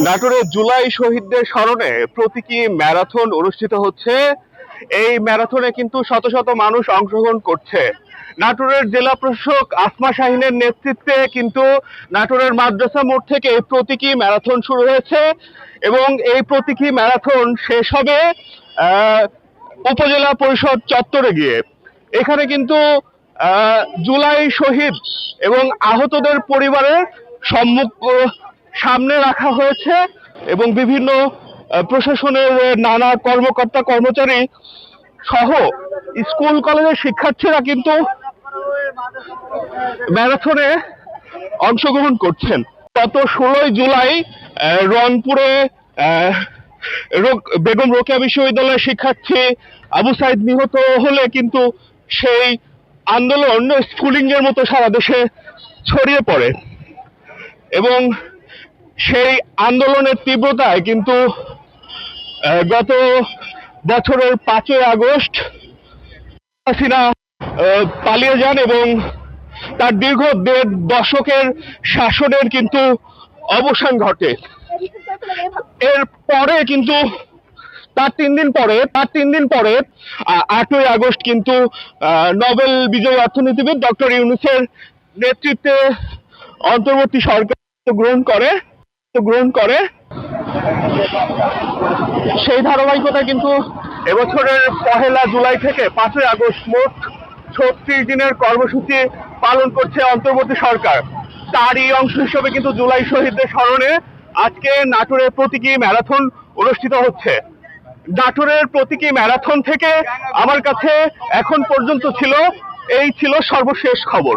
নাটোরে জুলাই শহীদদের স্মরণে প্রতীকী ম্যারাথন অনুষ্ঠিত হচ্ছে। এই ম্যারাথনে কিন্তু শত শত মানুষ অংশগ্রহণ করছে। নাটোরের জেলা প্রশাসক আসমা শাহিনের নেতৃত্বে কিন্তু নাটোরের মাদ্রাসা মোড় থেকে এই প্রতীকী ম্যারাথন শুরু হয়েছে এবং এই প্রতীকী ম্যারাথন শেষ হবে উপজেলা পরিষদ চত্বরে গিয়ে। এখানে কিন্তু জুলাই শহীদ এবং আহতদের পরিবারের সামনে রাখা হয়েছে এবং বিভিন্ন প্রশাসনের নানা কর্মকর্তা কর্মচারী সহ স্কুল কলেজের শিক্ষার্থীরা কিন্তু ম্যারাথনে অংশগ্রহণ করছেন। গত 16 জুলাই রংপুরে বেগম রোকেয়া বিশ্ববিদ্যালয়ের শিক্ষার্থী আবু সাইদ নিহত হলে কিন্তু সেই আন্দোলন স্ফুলিঙ্গের এর মতো সারা দেশে ছড়িয়ে পড়ে এবং সেই আন্দোলনের তীব্রতায় কিন্তু গত বছরের 5ই আগস্ট হাসিনা পালিয়ে যান এবং তার দীর্ঘ 1.5 দশকের শাসনের কিন্তু অবসান ঘটে। এর পরে কিন্তু তার 3 দিন পরে 8ই আগস্ট কিন্তু নোবেল বিজয়ী অর্থনীতিবিদ ডক্টর ইউনূসের নেতৃত্বে অন্তর্বর্তী সরকার গ্রহণ করে সেই ধারাবাহিকতা কিন্তু এবছরের 1 জুলাই থেকে 5ই আগস্ট মোট 36 দিনের কর্মসূচি পালন করছে অন্তর্বর্তী সরকার। তারই অংশ হিসেবে কিন্তু জুলাই শহীদদের স্মরণে আজকে নাটোরে প্রতীকী ম্যারাথন অনুষ্ঠিত হচ্ছে। নাটোরের প্রতীকী ম্যারাথন থেকে আমার কাছে এখন পর্যন্ত ছিল সর্বশেষ খবর।